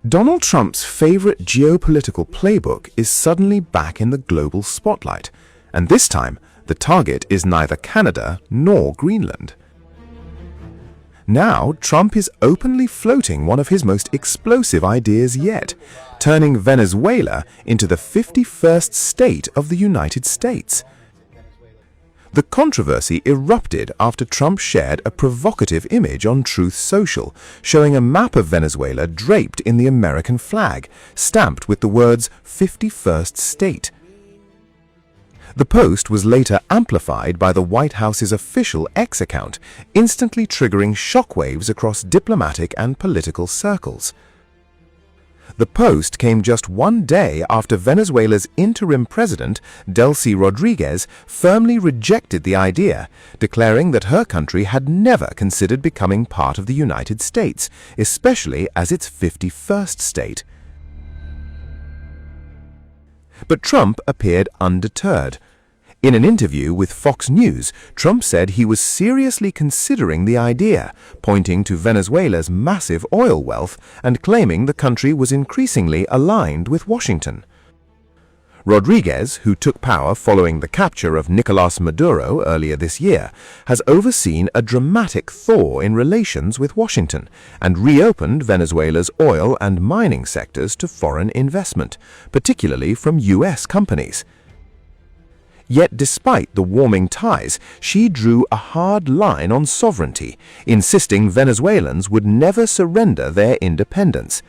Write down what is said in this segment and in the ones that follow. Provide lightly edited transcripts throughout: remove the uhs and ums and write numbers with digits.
Donald Trump's favorite geopolitical playbook is suddenly back in the global spotlight, and this time the target is neither Canada nor Greenland. Now, Trump is openly floating one of his most explosive ideas yet, turning Venezuela into the 51st state of the United States. The controversy erupted after Trump shared a provocative image on Truth Social, showing a map of Venezuela draped in the American flag, stamped with the words 51st State. The post was later amplified by the White House's official X account, instantly triggering shockwaves across diplomatic and political circles. The post came just one day after Venezuela's interim president, Delcy Rodriguez, firmly rejected the idea, declaring that her country had never considered becoming part of the United States, especially as its 51st state. But Trump appeared undeterred. In an interview with Fox News, Trump said he was seriously considering the idea, pointing to Venezuela's massive oil wealth and claiming the country was increasingly aligned with Washington. Rodriguez, who took power following the capture of Nicolás Maduro earlier this year, has overseen a dramatic thaw in relations with Washington and reopened Venezuela's oil and mining sectors to foreign investment, particularly from U.S. companies. Yet despite the warming ties, she drew a hard line on sovereignty, insisting Venezuelans would never surrender their independence.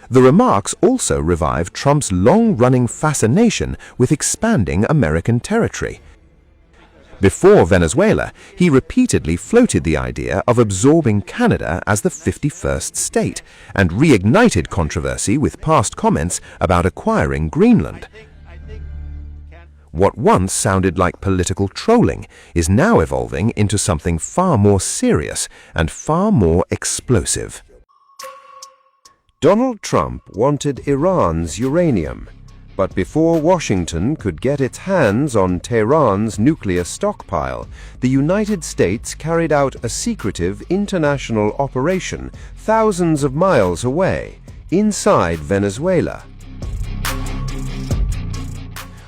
The remarks also revived Trump's long-running fascination with expanding American territory. Before Venezuela, he repeatedly floated the idea of absorbing Canada as the 51st state, and reignited controversy with past comments about acquiring Greenland. What once sounded like political trolling is now evolving into something far more serious and far more explosive. Donald Trump wanted Iran's uranium, but before Washington could get its hands on Tehran's nuclear stockpile, the United States carried out a secretive international operation thousands of miles away, inside Venezuela.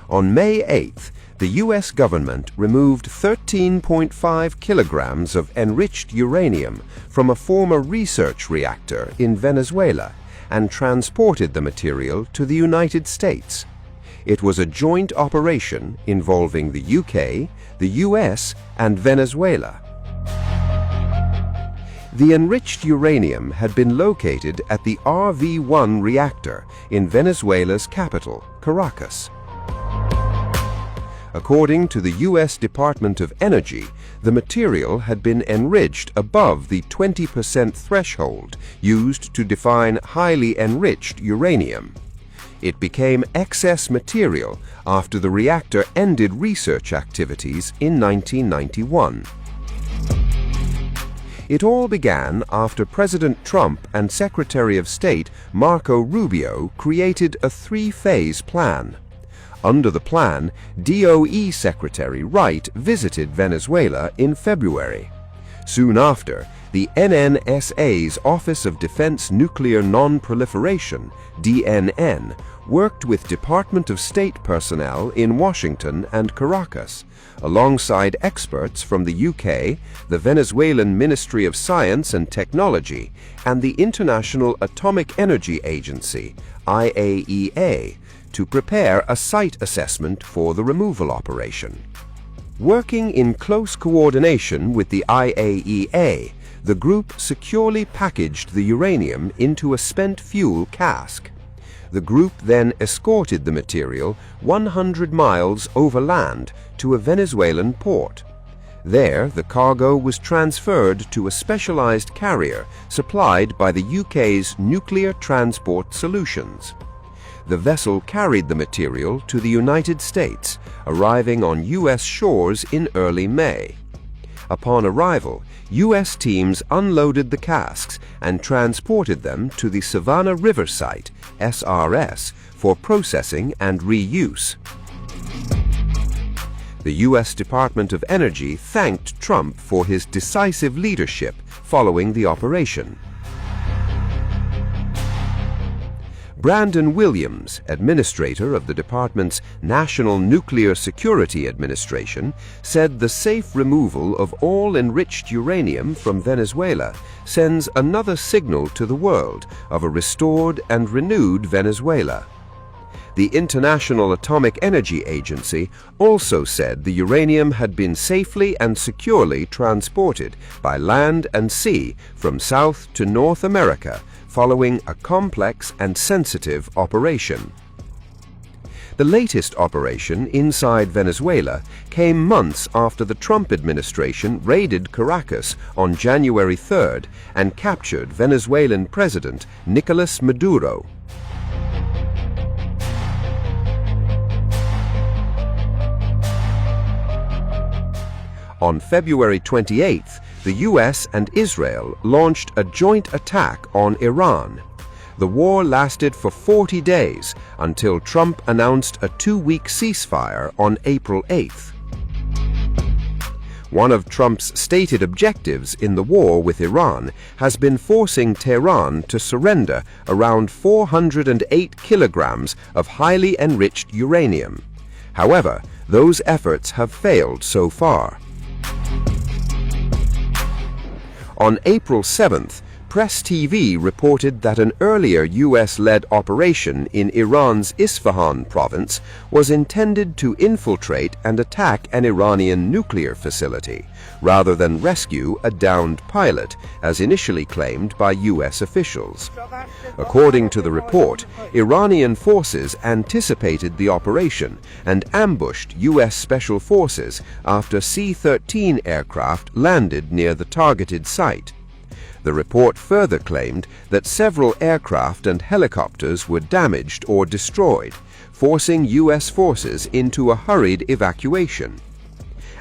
On May 8th, the U.S. government removed 13.5 kilograms of enriched uranium from a former research reactor in Venezuela and transported the material to the United States. It was a joint operation involving the UK, the US, and Venezuela. The enriched uranium had been located at the RV-1 reactor in Venezuela's capital, Caracas. According to the U.S. Department of Energy, the material had been enriched above the 20% threshold used to define highly enriched uranium. It became excess material after the reactor ended research activities in 1991. It all began after President Trump and Secretary of State Marco Rubio created a three-phase plan. Under the plan, DOE Secretary Wright visited Venezuela in February. Soon after, the NNSA's Office of Defense Nuclear Non-Proliferation, DNN, worked with Department of State personnel in Washington and Caracas, alongside experts from the UK, the Venezuelan Ministry of Science and Technology, and the International Atomic Energy Agency, IAEA, to prepare a site assessment for the removal operation. Working in close coordination with the IAEA, the group securely packaged the uranium into a spent fuel cask. The group then escorted the material 100 miles overland to a Venezuelan port. There, the cargo was transferred to a specialized carrier supplied by the UK's Nuclear Transport Solutions. The vessel carried the material to the United States, arriving on U.S. shores in early May. Upon arrival, U.S. teams unloaded the casks and transported them to the Savannah River Site, SRS, for processing and reuse. The U.S. Department of Energy thanked Trump for his decisive leadership following the operation. Brandon Williams, administrator of the department's National Nuclear Security Administration, said the safe removal of all enriched uranium from Venezuela sends another signal to the world of a restored and renewed Venezuela. The International Atomic Energy Agency also said the uranium had been safely and securely transported by land and sea from South to North America following a complex and sensitive operation. The latest operation inside Venezuela came months after the Trump administration raided Caracas on January 3rd and captured Venezuelan President Nicolas Maduro. On February 28th, the US and Israel launched a joint attack on Iran. The war lasted for 40 days until Trump announced a 2-week ceasefire on April 8th. One of Trump's stated objectives in the war with Iran has been forcing Tehran to surrender around 408 kilograms of highly enriched uranium. However, those efforts have failed so far. On April 7th, Press TV reported that an earlier US-led operation in Iran's Isfahan province was intended to infiltrate and attack an Iranian nuclear facility, rather than rescue a downed pilot, as initially claimed by US officials. According to the report, Iranian forces anticipated the operation and ambushed US Special Forces after C-13 aircraft landed near the targeted site. The report further claimed that several aircraft and helicopters were damaged or destroyed, forcing US forces into a hurried evacuation.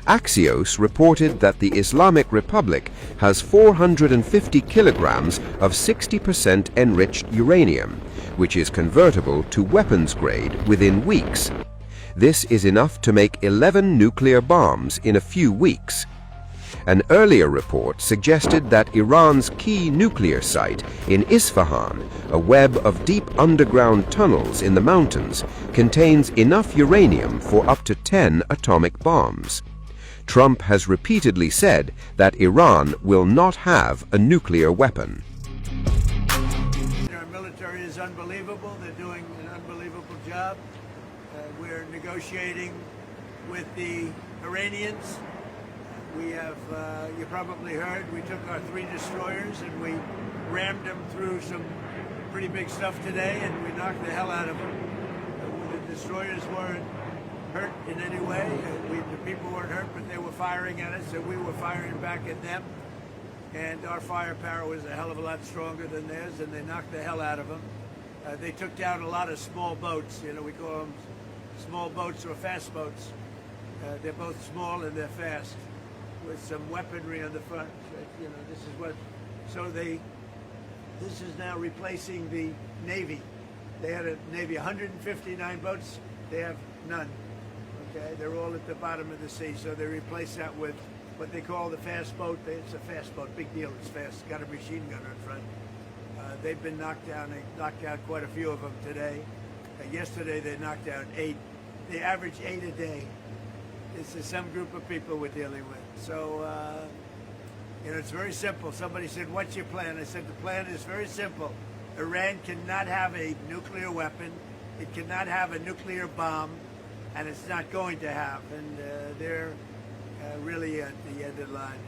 Axios reported that the Islamic Republic has 450 kilograms of 60% enriched uranium, which is convertible to weapons grade within weeks. This is enough to make 11 nuclear bombs in a few weeks. An earlier report suggested that Iran's key nuclear site in Isfahan, a web of deep underground tunnels in the mountains, contains enough uranium for up to 10 atomic bombs. Trump has repeatedly said that Iran will not have a nuclear weapon. Our military is unbelievable. They're doing an unbelievable job. We're negotiating with the Iranians. We have, you probably heard, we took our 3 destroyers and we rammed them through some pretty big stuff today, and we knocked the hell out of them. The destroyers weren't hurt in any way. The people weren't hurt, but they were firing at us, and we were firing back at them. And our firepower was a hell of a lot stronger than theirs, and they knocked the hell out of them. They took down a lot of small boats. You know, we call them small boats or fast boats. They're both small and they're fast, with some weaponry on the front. You know, this is what, so this is now replacing the Navy. They had a Navy 159 boats, they have none. Okay, they're all at the bottom of the sea, so they replace that with what they call the fast boat. It's a fast boat, big deal, it's fast, it's got a machine gun in front. They've been knocked down, they knocked out quite a few of them today. Yesterday they knocked down 8, they average 8 a day. This is some group of people we're dealing with. So, you know, it's very simple. Somebody said, what's your plan? I said, the plan is very simple. Iran cannot have a nuclear weapon. It cannot have a nuclear bomb, and it's not going to have. And they're really at the end of the line.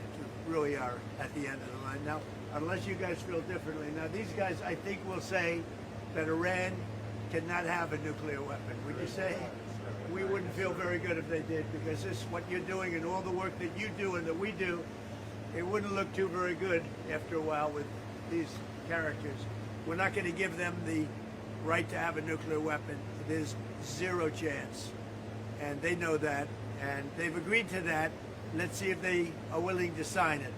Really are at the end of the line. Now, unless you guys feel differently. Now, these guys, I think, will say that Iran cannot have a nuclear weapon. Would you say? We wouldn't feel very good if they did, because this, what you're doing and all the work that you do and that we do, it wouldn't look too very good after a while with these characters. We're not going to give them the right to have a nuclear weapon. There's zero chance. And they know that, and they've agreed to that. Let's see if they are willing to sign it.